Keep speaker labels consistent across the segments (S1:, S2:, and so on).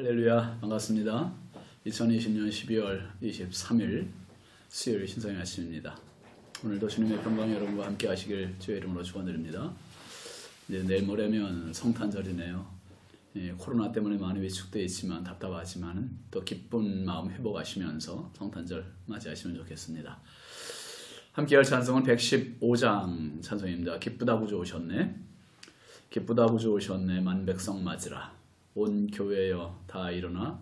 S1: 할렐루야, 반갑습니다. 2020년 12월 23일 수요일 신성의 아침입니다. 오늘도 주님의 평강이 여러분과 함께 하시길 주의 이름으로 축원드립니다. 이제 내일 모레면 성탄절이네요. 코로나 때문에 많이 위축되어 있지만 답답하지만 또 기쁜 마음 회복하시면서 성탄절 맞이하시면 좋겠습니다. 함께할 찬송은 115장 찬송입니다. 기쁘다 구주 오셨네. 기쁘다 구주 오셨네. 만백성 맞으라. 온 교회여 다 일어나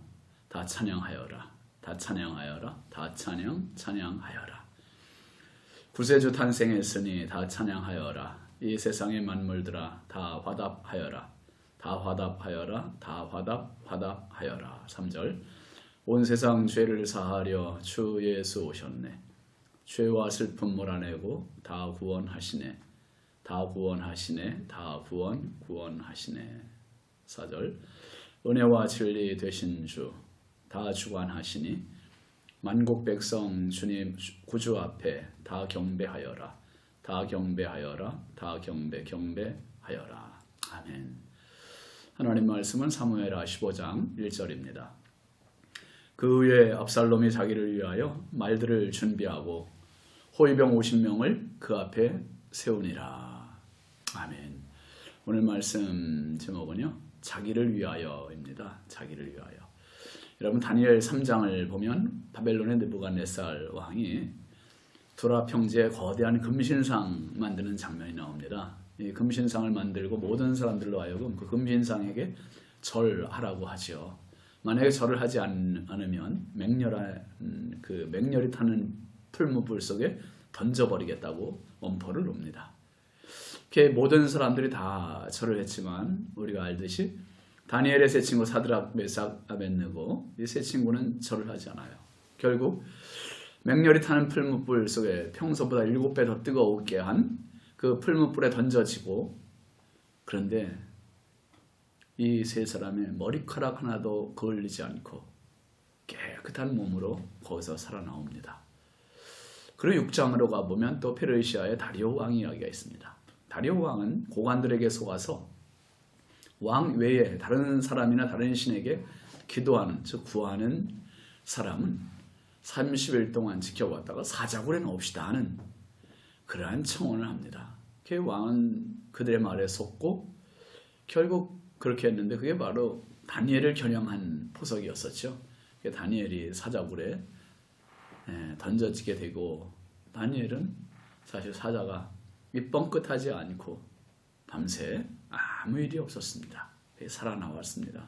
S1: 다 찬양하여라. 다 찬양하여라. 다 찬양하여라. 구세주 탄생했으니 다 찬양하여라. 이 세상의 만물들아 다 화답하여라. 다 화답하여라. 다 화답하여라. 3절 온 세상 죄를 사하려 주 예수 오셨네. 죄와 슬픔 몰아내고 다 구원하시네. 다 구원하시네. 다 구원하시네. 4절 은혜와 진리 되신 주 다 주관하시니 만국 백성 주님 구주 앞에 다 경배하여라. 다 경배하여라. 다 경배하여라. 아멘. 하나님 말씀은 사무엘하 15장 1절입니다. 그 후에 압살롬이 자기를 위하여 말들을 준비하고 호위병 50명을 그 앞에 세우니라. 아멘. 오늘 말씀 제목은요, 자기를 위하여입니다. 자기를 위하여. 여러분 다니엘 3장을 보면 바벨론의 느부갓네살 왕이 두라 평지에 거대한 금신상 만드는 장면이 나옵니다. 이 금신상을 만들고 모든 사람들로 하여금 그 금신상에게 절하라고 하죠. 만약에 절을 하지 않으면 맹렬히 타는 풀무불 속에 던져버리겠다고 엄포를 놉니다. 이렇게 모든 사람들이 다 절을 했지만 우리가 알듯이 다니엘의 세 친구 사드락, 메삭, 아벳느고 이 세 친구는 절을 하지 않아요. 결국 맹렬히 타는 풀무불 속에 평소보다 7배 더 뜨거우게 한 그 풀무불에 던져지고, 그런데 이 세 사람의 머리카락 하나도 거울리지 않고 깨끗한 몸으로 거기서 살아나옵니다. 그리고 6장으로 가보면 또 페르시아의 다리오 왕 이야기가 있습니다. 다리오 왕은 고관들에게 속아서 왕 외에 다른 사람이나 다른 신에게 기도하는, 즉 구하는 사람은 30일 동안 지켜봤다가 사자굴에 넣읍시다 하는 그러한 청원을 합니다. 그 왕은 그들의 말에 속고 결국 그렇게 했는데 그게 바로 다니엘을 겨냥한 포석이었었죠. 다니엘이 사자굴에 던져지게 되고, 다니엘은 사실 사자가 뻥끗하지 않고 밤새 아무 일이 없었습니다. 살아나왔습니다.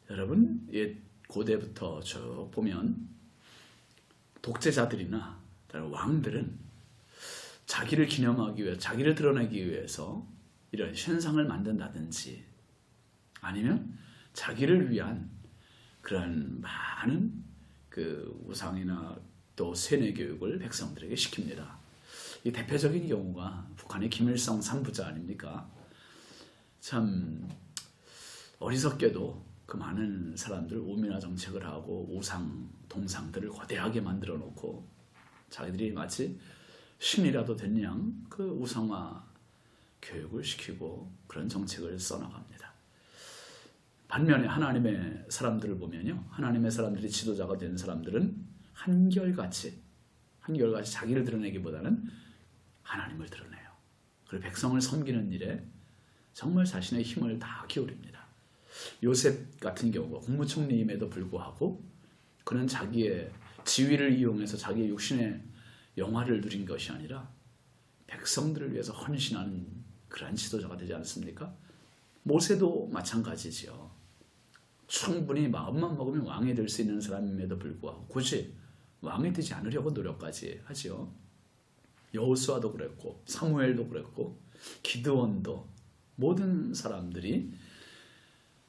S1: 여러분, 옛 고대부터 쭉 보면 독재자들이나 왕들은 자기를 기념하기 위해, 자기를 드러내기 위해서 이런 신상을 만든다든지 아니면 자기를 위한 그런 많은 그 우상이나 또 세뇌 교육을 백성들에게 시킵니다. 이 대표적인 경우가 북한의 김일성 3부자 아닙니까? 참 어리석게도 그 많은 사람들 우민화 정책을 하고 우상, 동상들을 거대하게 만들어 놓고 자기들이 마치 신이라도 된 양 그 우상화 교육을 시키고 그런 정책을 써나갑니다. 반면에 하나님의 사람들을 보면요, 하나님의 사람들이 지도자가 된 사람들은 한결같이 자기를 드러내기보다는 하나님을 드러내요. 그리고 백성을 섬기는 일에 정말 자신의 힘을 다 기울입니다. 요셉 같은 경우가 국무총리임에도 불구하고 그는 자기의 지위를 이용해서 자기의 육신의 영화를 누린 것이 아니라 백성들을 위해서 헌신하는 그러한 지도자가 되지 않습니까? 모세도 마찬가지지요. 충분히 마음만 먹으면 왕이 될 수 있는 사람임에도 불구하고 굳이 왕이 되지 않으려고 노력까지 하지요. 여호수아도 그랬고 사무엘도 그랬고 기드온도, 모든 사람들이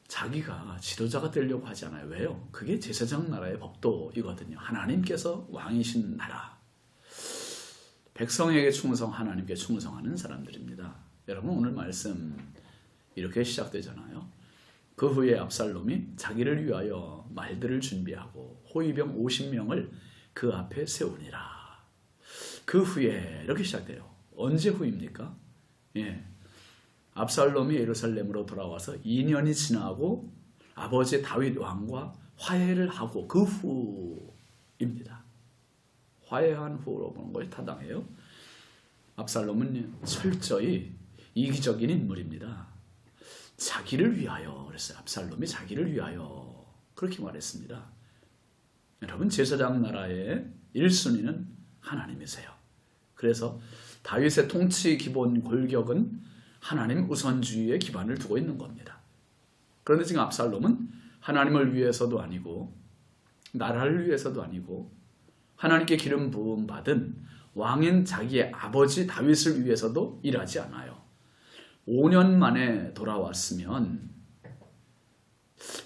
S1: 자기가 지도자가 되려고 하지 않아요. 왜요? 그게 제사장 나라의 법도이거든요. 하나님께서 왕이신 나라, 백성에게 충성, 하나님께 충성하는 사람들입니다. 여러분, 오늘 말씀 이렇게 시작되잖아요. 그 후에 압살롬이 자기를 위하여 말들을 준비하고 호위병 50명을 그 앞에 세우니라. 그 후에 이렇게 시작돼요. 언제 후입니까? 압살롬이 예루살렘으로 돌아와서 2년이 지나고 아버지 다윗 왕과 화해를 하고 그 후입니다. 화해한 후로 보는 것이 타당해요. 압살롬은 철저히 이기적인 인물입니다. 자기를 위하여 그랬어요. 압살롬이 자기를 위하여 그렇게 말했습니다. 여러분, 제사장 나라의 1순위는 하나님이세요. 그래서 다윗의 통치 기본 골격은 하나님 우선주의에 기반을 두고 있는 겁니다. 그런데 지금 압살롬은 하나님을 위해서도 아니고 나라를 위해서도 아니고 하나님께 기름 부음 받은 왕인 자기의 아버지 다윗을 위해서도 일하지 않아요. 5년 만에 돌아왔으면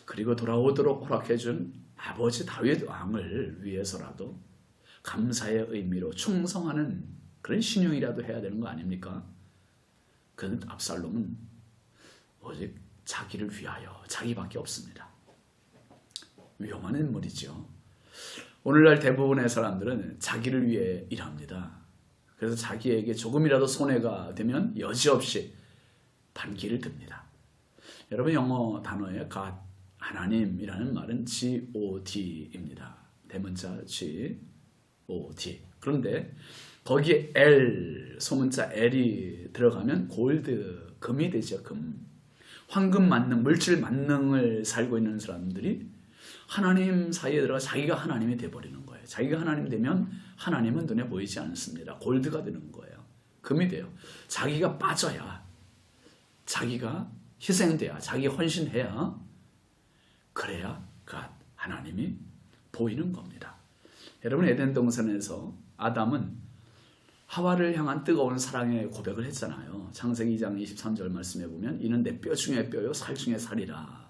S1: 그리고 돌아오도록 허락해준 아버지 다윗 왕을 위해서라도 감사의 의미로 충성하는 그런 신용이라도 해야 되는 거 아닙니까? 그런데 압살롬은 오직 자기를 위하여 자기밖에 없습니다. 위험한 인물이죠. 오늘날 대부분의 사람들은 자기를 위해 일합니다. 그래서 자기에게 조금이라도 손해가 되면 여지없이 반기를 듭니다. 여러분, 영어 단어의 God, 하나님이라는 말은 G-O-D입니다. 대문자 G-O-D. 그런데 거기에 L, 소문자 L이 들어가면 골드, 금이 되죠. 금. 황금 만능, 물질 만능을 살고 있는 사람들이 하나님 사이에 들어가 자기가 하나님이 돼버리는 거예요. 자기가 하나님 되면 하나님은 눈에 보이지 않습니다. 골드가 되는 거예요. 금이 돼요. 자기가 빠져야, 자기가 희생돼야, 자기 헌신해야, 그래야 하나님이 보이는 겁니다. 여러분, 에덴 동산에서 아담은 하와를 향한 뜨거운 사랑의 고백을 했잖아요. 창세기 2장 23절 말씀해 보면 이는 내 뼈 중에 뼈요 살 중에 살이라.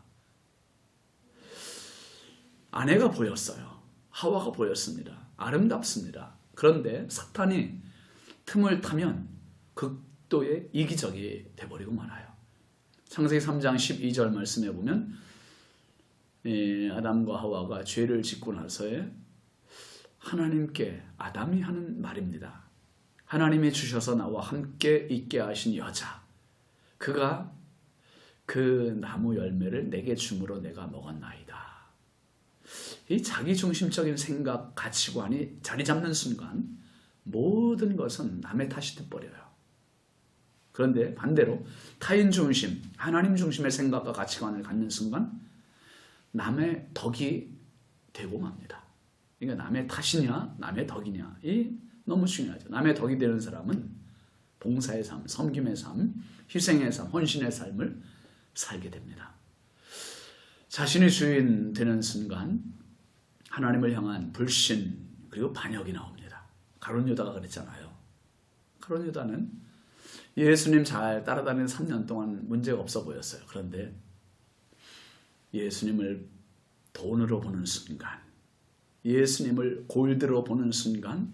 S1: 아내가 보였어요. 하와가 보였습니다. 아름답습니다. 그런데 사탄이 틈을 타면 극도의 이기적이 돼버리고 말아요. 창세기 3장 12절 말씀해 보면 아담과 하와가 죄를 짓고 나서에 하나님께 아담이 하는 말입니다. 하나님이 주셔서 나와 함께 있게 하신 여자, 그가 그 나무 열매를 내게 줌으로 내가 먹었나이다. 이 자기중심적인 생각, 가치관이 자리 잡는 순간 모든 것은 남의 탓이 돼버려요. 그런데 반대로 타인 중심, 하나님 중심의 생각과 가치관을 갖는 순간 남의 덕이 되고 맙니다. 그러니까 남의 탓이냐 남의 덕이냐, 이 너무 중요하죠. 남의 덕이 되는 사람은 봉사의 삶, 섬김의 삶, 희생의 삶, 헌신의 삶을 살게 됩니다. 자신이 주인 되는 순간 하나님을 향한 불신 그리고 반역이 나옵니다. 가룟 유다가 그랬잖아요. 가룟 유다는 예수님 잘 따라다니는 3년 동안 문제가 없어 보였어요. 그런데 예수님을 돈으로 보는 순간, 예수님을 골드로 보는 순간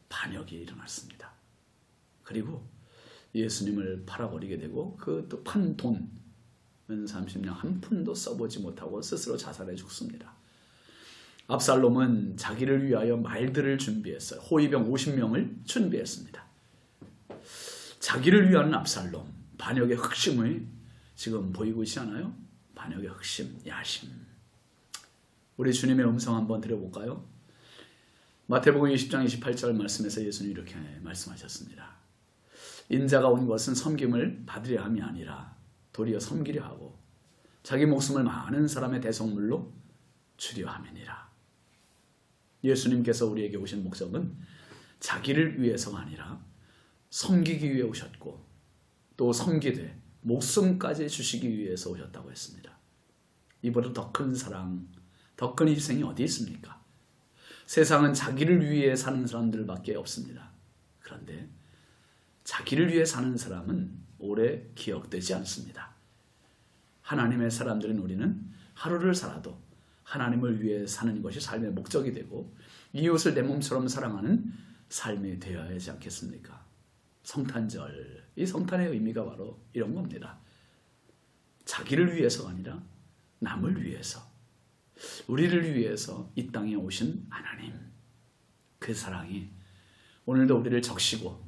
S1: 반역이 일어났습니다. 그리고 예수님을 팔아버리게 되고 그 또 판 돈 30년 한 푼도 써보지 못하고 스스로 자살해 죽습니다. 압살롬은 자기를 위하여 말들을 준비했어요. 호위병 50명을 준비했습니다. 자기를 위한 압살롬, 반역의 흑심을 지금 보이고 있지 않아요? 반역의 흑심, 야심. 우리 주님의 음성 한번 들어볼까요? 마태복음 20장 28절 말씀에서 예수님이 이렇게 말씀하셨습니다. 인자가 온 것은 섬김을 받으려 함이 아니라 도리어 섬기려 하고 자기 목숨을 많은 사람의 대속물로 주려 함이니라. 예수님께서 우리에게 오신 목적은 자기를 위해서가 아니라 섬기기 위해 오셨고 또 섬기되 목숨까지 주시기 위해서 오셨다고 했습니다. 이보다 더 큰 사랑, 더 큰 희생이 어디 있습니까? 세상은 자기를 위해 사는 사람들밖에 없습니다. 그런데 자기를 위해 사는 사람은 오래 기억되지 않습니다. 하나님의 사람들인 우리는 하루를 살아도 하나님을 위해 사는 것이 삶의 목적이 되고 이웃을 내 몸처럼 사랑하는 삶이 되어야 하지 않겠습니까? 성탄절, 이 성탄의 의미가 바로 이런 겁니다. 자기를 위해서가 아니라 남을 위해서, 우리를 위해서 이 땅에 오신 하나님, 그 사랑이 오늘도 우리를 적시고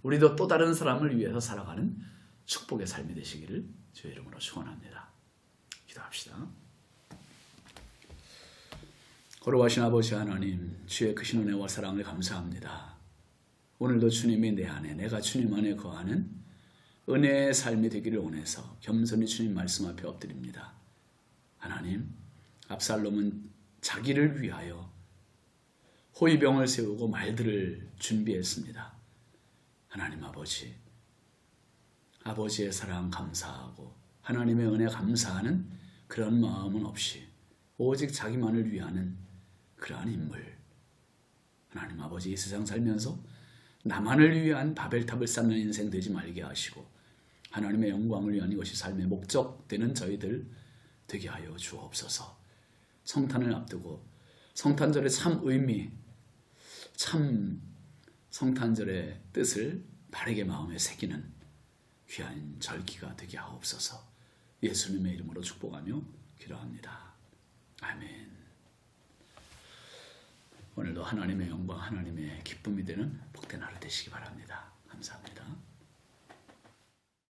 S1: 우리도 또 다른 사람을 위해서 살아가는 축복의 삶이 되시기를 주의 이름으로 축원합니다. 기도하겠습니다. 기도합시다. 거룩하신 아버지 하나님, 주의 크신 은혜와 사랑을 감사합니다. 오늘도 주님이 내 안에, 내가 주님 안에 거하는 은혜의 삶이 되기를 원해서 겸손히 주님 말씀 앞에 엎드립니다. 하나님, 압살롬은 자기를 위하여 호위병을 세우고 말들을 준비했습니다. 하나님 아버지, 아버지의 사랑 감사하고 하나님의 은혜 감사하는 그런 마음은 없이 오직 자기만을 위하는 그러한 인물. 하나님 아버지, 이 세상 살면서 나만을 위한 바벨탑을 쌓는 인생 되지 말게 하시고 하나님의 영광을 위한 이것이 삶의 목적 되는 저희들 되게 하여 주옵소서. 성탄을 앞두고 성탄절의 참 의미, 참 성탄절의 뜻을 바르게 마음에 새기는 귀한 절기가 되게 하옵소서. 예수님의 이름으로 축복하며 기도합니다. 아멘. 오늘도 하나님의 영광, 하나님의 기쁨이 되는 복된 하루 되시기 바랍니다.